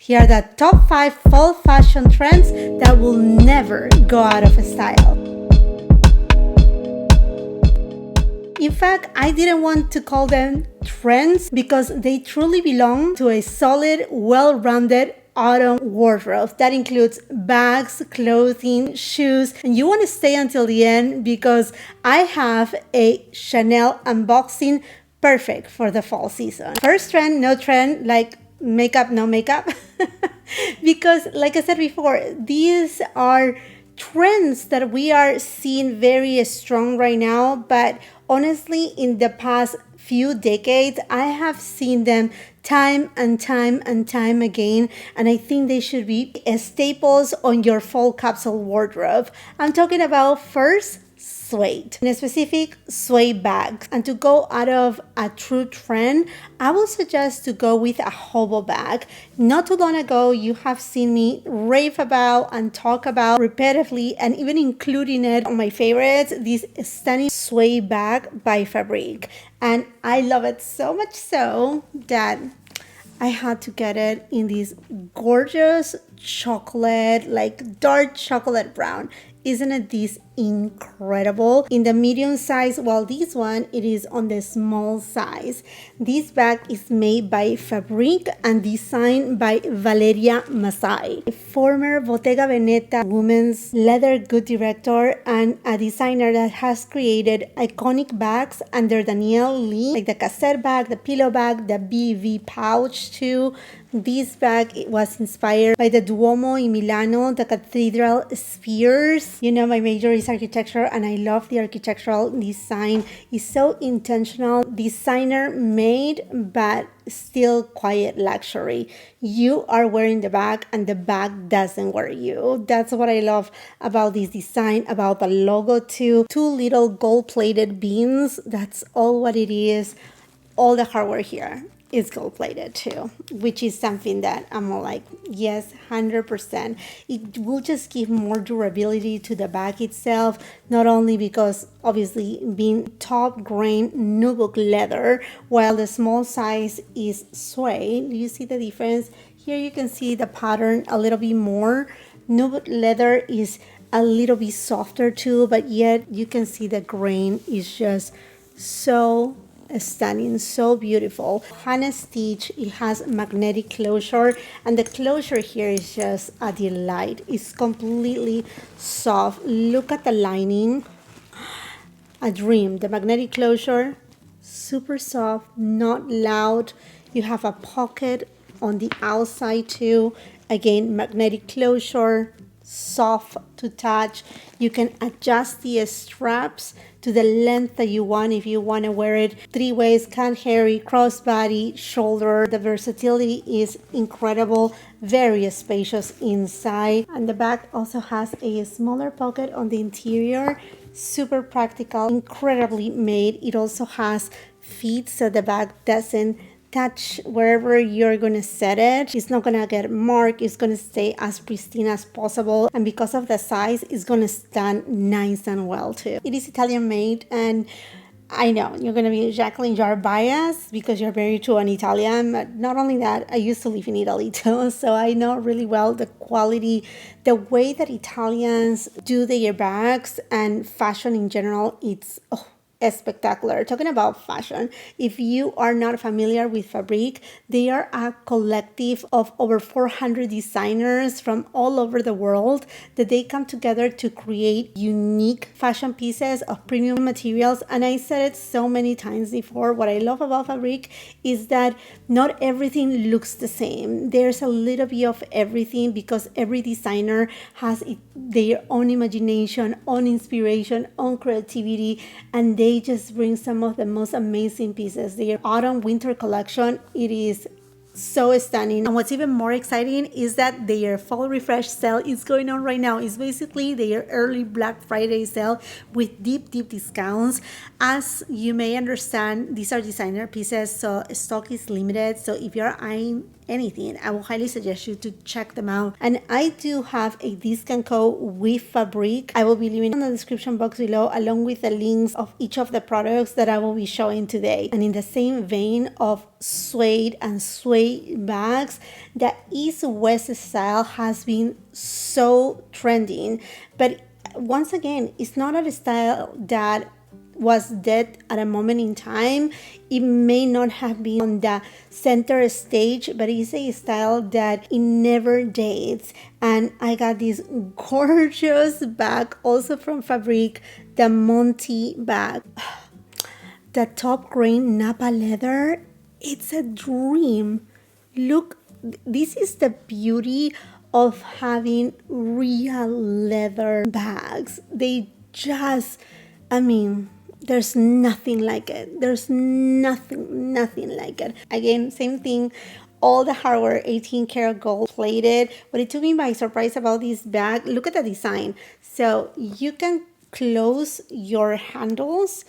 Here are the top 5 fall fashion trends that will never go out of style. In fact, I didn't want to call them trends because they truly belong to a solid, well-rounded autumn wardrobe that includes bags, clothing, shoes, and you want to stay until the end because I have a Chanel unboxing perfect for the fall season. First trend, no trend, like makeup, no makeup. Because like I said before, these are trends that we are seeing very strong right now, but honestly, in the past few decades, I have seen them time and time and time again, and I think they should be staples on your fall capsule wardrobe. I'm talking about first suede, in a specific suede bags. And to go out of a true trend, I will suggest to go with a hobo bag. Not too long ago, you have seen me rave about and talk about repetitively and even including it on my favorites, this stunning suede bag by Fabrique. And I love it so much so that I had to get it in this gorgeous chocolate, like dark chocolate brown. Isn't it this incredible? In the medium size, while this one, it is on the small size. This bag is made by Fabrique and designed by Valeria Masai, a former Bottega Veneta women's leather good director and a designer that has created iconic bags under Danielle Lee, like the cassette bag, the pillow bag, the BV pouch too. This bag was inspired by the Duomo in Milano, the cathedral spheres. You know, my major is architecture and I love the architectural design. It's so intentional, designer made, but still quiet luxury. You are wearing the bag and the bag doesn't wear you. That's what I love about this design, about the logo too. Two little gold-plated beans, that's all what it is. All the hardware here is gold plated too, which is something that I'm all like, yes, 100%. It will just give more durability to the bag itself, not only because obviously being top grain nubuck leather, while the small size is suede. Do you see the difference? Here you can see the pattern a little bit more. Nubuck leather is a little bit softer too, but yet you can see the grain is just so stunning, so beautiful. Hand stitch, it has magnetic closure, and the closure here is just a delight. It's completely soft. Look at the lining, a dream. The magnetic closure, super soft, not loud. You have a pocket on the outside too. Again, magnetic closure, soft to touch. You can adjust the straps to the length that you want if you want to wear it 3 ways, can't carry, crossbody, shoulder. The versatility is incredible, very spacious inside, and the bag also has a smaller pocket on the interior. Super practical, incredibly made. It also has feet so the bag doesn't touch wherever you're going to set it. It's not going to get marked. It's going to stay as pristine as possible. And because of the size, it's going to stand nice and well too. It is Italian made, and I know you're going to be Jackeline jar biased because you're married to an Italian. But not only that, I used to live in Italy too, so I know really well the quality, the way that Italians do their bags and fashion in general. It's spectacular. Talking about fashion, if you are not familiar with Fabrique, they are a collective of over 400 designers from all over the world that they come together to create unique fashion pieces of premium materials. And I said it so many times before, what I love about Fabrique is that not everything looks the same. There's a little bit of everything because every designer has their own imagination, own inspiration, own creativity, and they just bring some of the most amazing pieces. Their autumn winter collection, it is so stunning. And what's even more exciting is that their fall refresh sale is going on right now. It's basically their early Black Friday sale with deep discounts. As you may understand, these are designer pieces, so stock is limited. So if you're eyeing anything, I will highly suggest you to check them out. And I do have a discount code with Fabrique. I will be leaving in the description box below, along with the links of each of the products that I will be showing today. And in the same vein of suede and suede bags, the East West style has been so trending. But once again, it's not a style that was dead at a moment in time. It may not have been on the center stage, but it's a style that it never dates. And I got this gorgeous bag also from Fabrique, the Monty bag. The top grain Napa leather, it's a dream. Look, this is the beauty of having real leather bags. They just, there's nothing like it. There's nothing like it. Again, same thing. All the hardware, 18 karat gold plated. But it took me by surprise about this bag. Look at the design. So you can close your handles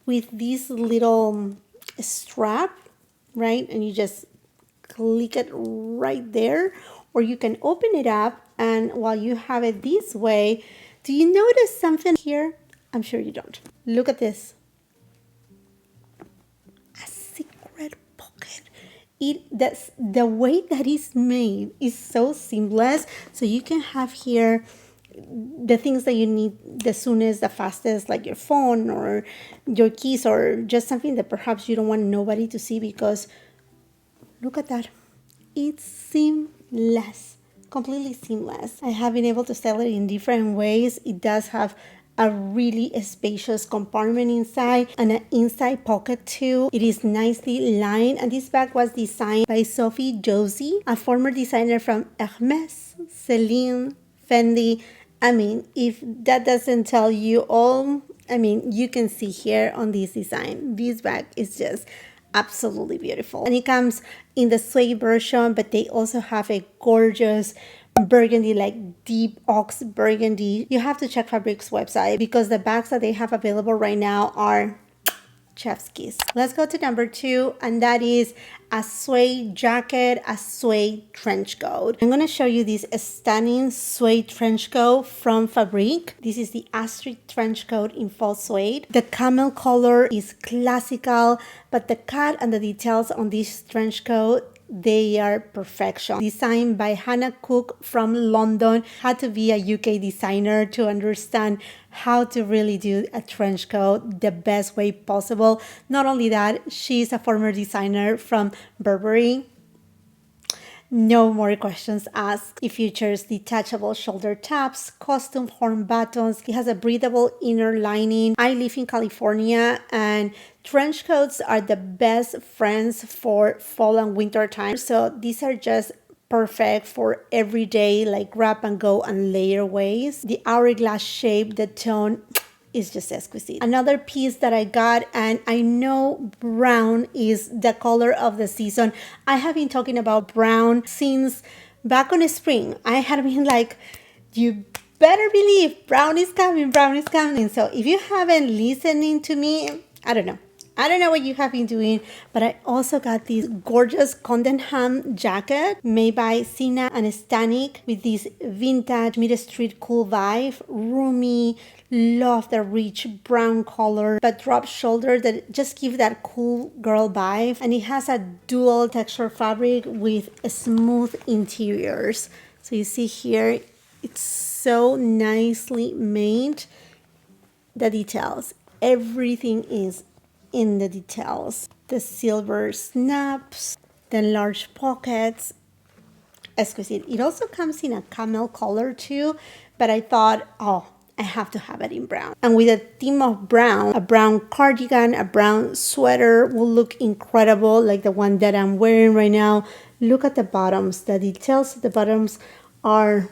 with this little strap, right? And you just click it right there. Or you can open it up, and while you have it this way, do you notice something here? I'm sure you don't. Look at this. A secret pocket. That's the way that it's made is so seamless. So you can have here the things that you need the soonest, the fastest, like your phone or your keys, or just something that perhaps you don't want nobody to see, because look at that. It's seamless, completely seamless. I have been able to style it in different ways. It does have a really spacious compartment inside and an inside pocket too. It is nicely lined, and this bag was designed by Sophie Josie, a former designer from Hermes, Celine, Fendi. If that doesn't tell you all, you can see here on this design. This bag is just absolutely beautiful. And it comes in the suede version, but they also have a gorgeous burgundy, like deep ox burgundy. You have to check Fabrique's website because the bags that they have available right now are chef's kiss. Let's go to number 2, and that is a suede jacket, a suede trench coat. I'm going to show you this stunning suede trench coat from Fabrique. This is the Astrid trench coat in faux suede. The camel color is classical, but the cut and the details on this trench coat, they are perfection. Designed by Hannah Cook from London. Had to be a UK designer to understand how to really do a trench coat the best way possible. Not only that, she's a former designer from Burberry. No more questions asked. It features detachable shoulder tabs, custom horn buttons. It has a breathable inner lining. I live in California, and trench coats are the best friends for fall and winter time. So these are just perfect for everyday, like grab and go and layer ways. The hourglass shape, the tone is just exquisite. Another piece that I got, and I know brown is the color of the season. I have been talking about brown since back on the spring. I had been like, you better believe brown is coming, brown is coming. So if you haven't listening to me, I don't know what you have been doing, but I also got this gorgeous Condon jacket made by Sina and Stanik with this vintage mid-street cool vibe, roomy. Love the rich brown color, but drop shoulder that just give that cool girl vibe. And it has a dual texture fabric with smooth interiors. So you see here, it's so nicely made. The details, everything is in the details. The silver snaps, the large pockets, exquisite. It also comes in a camel color too, but I thought, I have to have it in brown. And with a theme of brown, a brown cardigan, a brown sweater will look incredible, like the one that I'm wearing right now. Look at the bottoms. The details of the bottoms are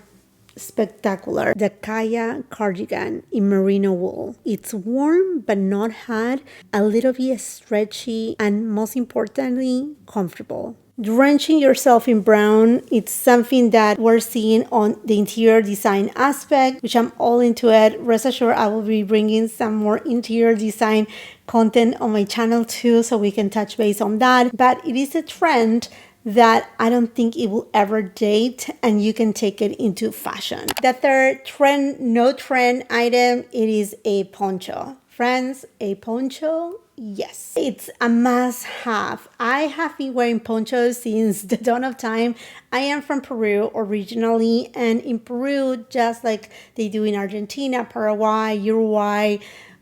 spectacular. The Kaya cardigan in merino wool. It's warm but not hot, a little bit stretchy, and most importantly, comfortable. Drenching yourself in brown, it's something that we're seeing on the interior design aspect, which I'm all into it. Rest assured, I will be bringing some more interior design content on my channel too, so we can touch base on that. But it is a trend that I don't think it will ever date, and you can take it into fashion. The third trend, no trend item, it is a poncho. Friends, a poncho, yes, it's a must have. I have been wearing ponchos since the dawn of time. I am from Peru originally, and in Peru, just like they do in Argentina, Paraguay, Uruguay,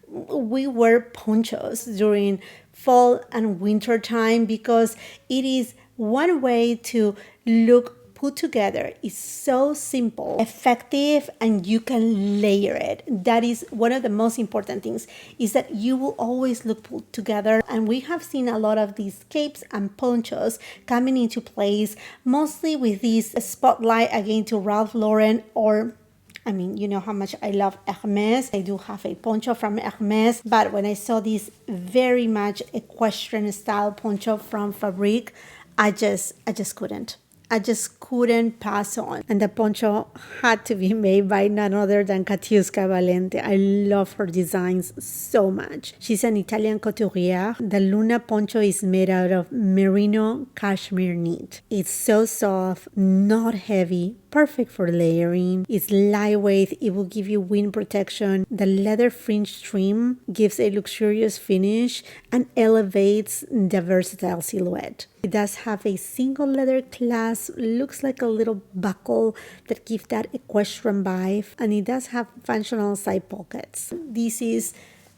we wear ponchos during fall and winter time because it is one way to look put together. It's so simple, effective, and you can layer it. That is one of the most important things, is that you will always look put together. And we have seen a lot of these capes and ponchos coming into place, mostly with this spotlight again to Ralph Lauren, or I mean, you know how much I love Hermes. I do have a poncho from Hermes, but when I saw this very much equestrian style poncho from Fabrique, I just couldn't. I just couldn't pass on. And the poncho had to be made by none other than Katiuska Valente. I love her designs so much. She's an Italian couturier. The Luna poncho is made out of merino cashmere knit. It's so soft, not heavy, perfect for layering. It's lightweight. It will give you wind protection. The leather fringe trim gives a luxurious finish and elevates the versatile silhouette. It does have a single leather clasp, looks like a little buckle that gives that equestrian vibe, and it does have functional side pockets. This is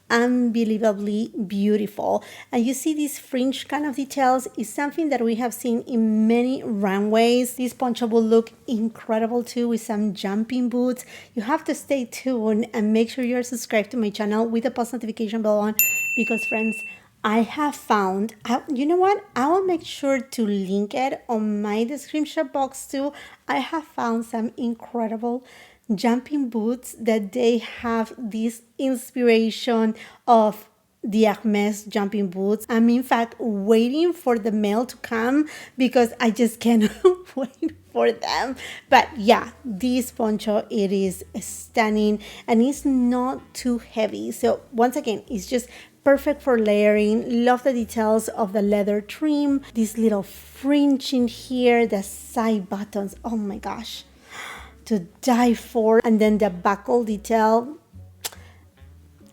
unbelievably beautiful, and you see these fringe kind of details is something that we have seen in many runways. This poncho will look incredible too with some jumping boots. You have to stay tuned and make sure you're subscribed to my channel with the post notification bell on, because friends, I have found, you know what, I will make sure to link it on my description box too. I have found some incredible jumping boots that they have this inspiration of the Hermes jumping boots. I'm in fact waiting for the mail to come because I just cannot wait for them. But yeah, this poncho, it is stunning and it's not too heavy. So once again, it's just perfect for layering. Love the details of the leather trim, this little fringe in here, the side buttons, oh my gosh, to die for. And then the buckle detail,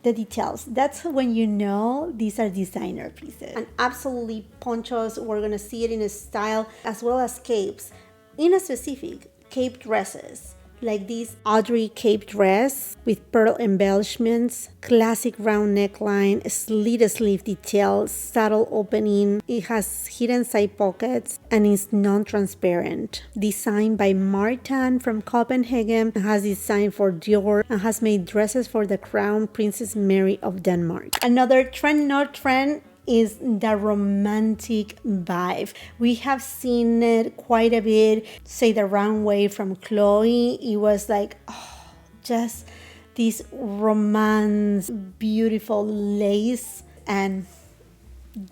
the details, that's when you know these are designer pieces. And absolutely ponchos, we're gonna see it in a style, as well as capes, in a specific cape dresses, like this Audrey cape dress with pearl embellishments, classic round neckline, slit sleeve detail, subtle opening. It has hidden side pockets and is non-transparent. Designed by Martin from Copenhagen, has designed for Dior and has made dresses for the Crown Princess Mary of Denmark. Another trend, not trend, is the romantic vibe. We have seen it quite a bit. Say the runway from Chloe, it was like, oh, just this romance, beautiful lace, and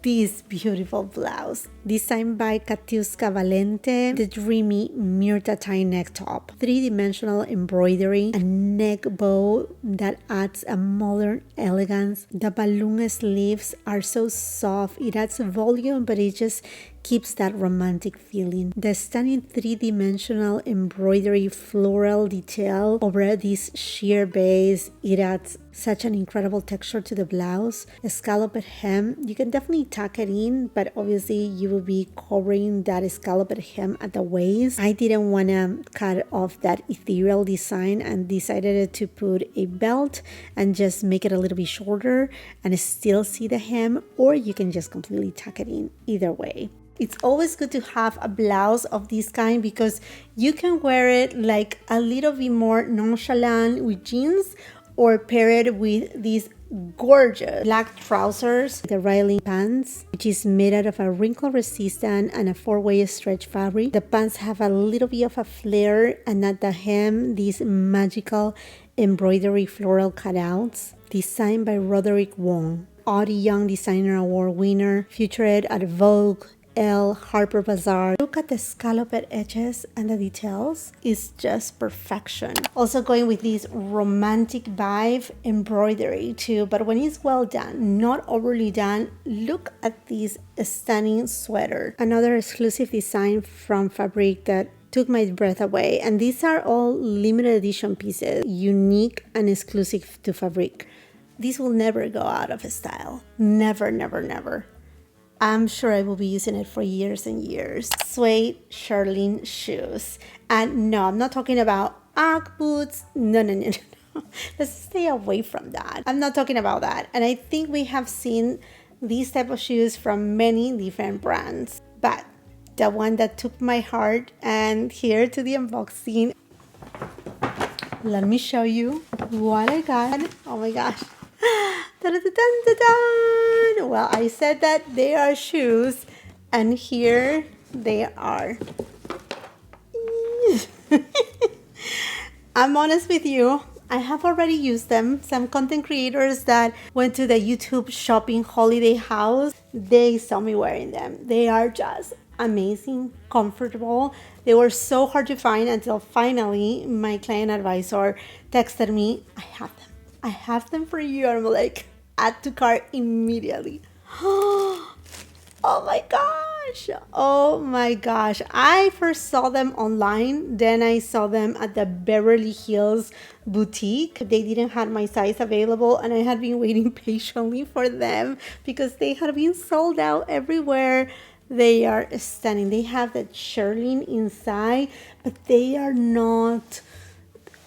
this beautiful blouse. Designed by Katiuska Valente, the dreamy Myrta tie neck top, 3-dimensional embroidery, a neck bow that adds a modern elegance. The balloon sleeves are so soft, it adds volume, but it just keeps that romantic feeling. The stunning 3-dimensional embroidery floral detail over this sheer base, it adds such an incredible texture to the blouse. A scalloped hem, you can definitely tuck it in, but obviously you will be covering that scalloped hem at the waist. I didn't want to cut off that ethereal design and decided to put a belt and just make it a little bit shorter and still see the hem, or you can just completely tuck it in. Either way, it's always good to have a blouse of this kind because you can wear it like a little bit more nonchalant with jeans, or pair it with these gorgeous black trousers, the Riley pants, which is made out of a wrinkle resistant and a 4-way stretch fabric. The pants have a little bit of a flare, and at the hem, these magical embroidery floral cutouts, designed by Roderick Wong, Audie Young Designer Award winner, featured at Vogue, L Harper Bazaar. Look at the scalloped edges and the details. It's just perfection. Also going with this romantic vibe embroidery too, but when it's well done, not overly done. Look at this stunning sweater. Another exclusive design from Fabrique that took my breath away. And these are all limited edition pieces, unique and exclusive to Fabrique. These will never go out of style. Never, never, never. I'm sure I will be using it for years and years. Suede Charlene shoes. And no, I'm not talking about Ugg boots. No, no, no, no. Let's stay away from that. I'm not talking about that. And I think we have seen these type of shoes from many different brands. But the one that took my heart, and here to the unboxing. Let me show you what I got. Oh my gosh. Da-da-da-dun-da-dun. Well, I said that they are shoes, and here they are. I'm honest with you, I have already used them. Some content creators that went to the YouTube shopping holiday house, they saw me wearing them. They are just amazing, comfortable. They were so hard to find until finally my client advisor texted me, I have them for you. And I'm like, add to cart immediately. Oh my gosh. Oh my gosh. I first saw them online. Then I saw them at the Beverly Hills boutique. They didn't have my size available, and I had been waiting patiently for them because they had been sold out everywhere. They are stunning. They have that Charlene inside, but they are not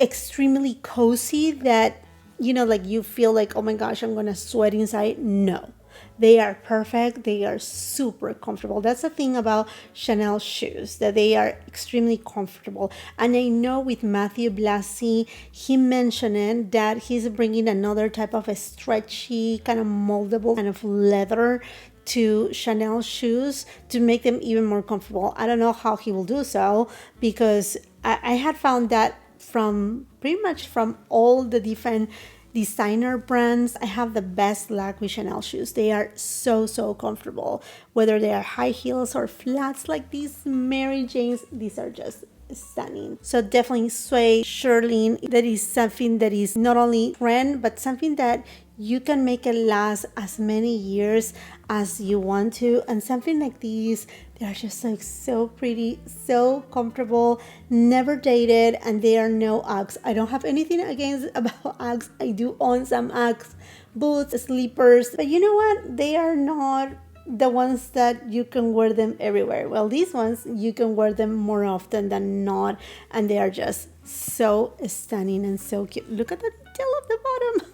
extremely cozy that, you know, like you feel like, oh my gosh, I'm gonna sweat inside. No, they are perfect. They are super comfortable. That's the thing about Chanel shoes, that they are extremely comfortable. And I know with Matthew Blassie, he mentioned that he's bringing another type of a stretchy, kind of moldable kind of leather to Chanel shoes to make them even more comfortable. I don't know how he will do so, because I had found that from pretty much from all the different designer brands, I have the best luck with Chanel shoes. They are so comfortable, whether they are high heels or flats like these Mary Janes. These are just stunning. So definitely suede Charlene. That is something that is not only trend, but something that you can make it last as many years as you want to. And something like these, they are just like so pretty, so comfortable, never dated, and they are no Uggs. I don't have anything against about Uggs. I do own some Uggs boots, sleepers, but you know what? They are not the ones that you can wear them everywhere. Well, these ones, you can wear them more often than not, and they are just so stunning and so cute. Look at the detail of the bottom.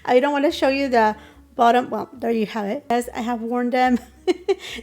I don't want to show you the bottom. Well, there you have it. Yes, I have worn them.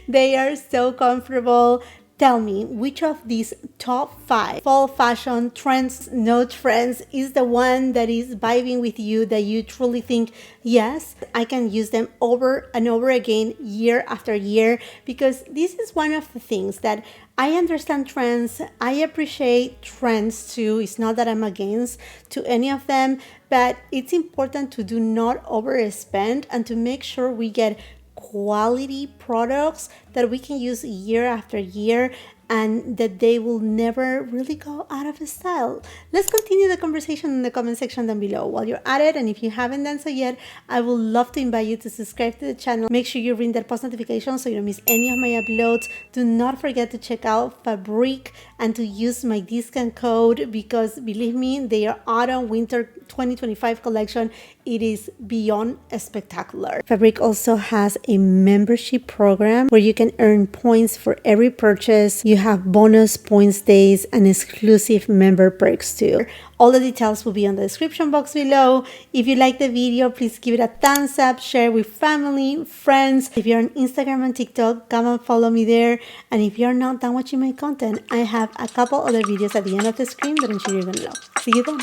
They are so comfortable. Tell me, which of these top 5 fall fashion trends, no trends, is the one that is vibing with you, that you truly think, yes, I can use them over and over again, year after year? Because this is one of the things that I understand trends. I appreciate trends too. It's not that I'm against to any of them, but it's important to do not overspend and to make sure we get quality products that we can use year after year, and that they will never really go out of style. Let's continue the conversation in the comment section down below while you're at it. And if you haven't done so yet, I would love to invite you to subscribe to the channel. Make sure you ring that post notification so you don't miss any of my uploads. Do not forget to check out Fabrique and to use my discount code, because believe me, their autumn winter 2025 collection, it is beyond spectacular. Fabrique also has a membership program where you can earn points for every purchase. You have bonus points days and exclusive member perks too. All the details will be on the description box below. If you like the video, please give it a thumbs up, share with family, friends. If you're on Instagram and TikTok, come and follow me there. And if you're not done watching my content, I have a couple other videos at the end of the screen that I'm sure you're gonna love. See you then.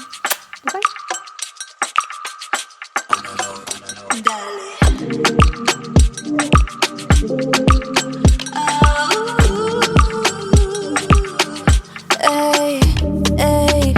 Bye-bye. Dale.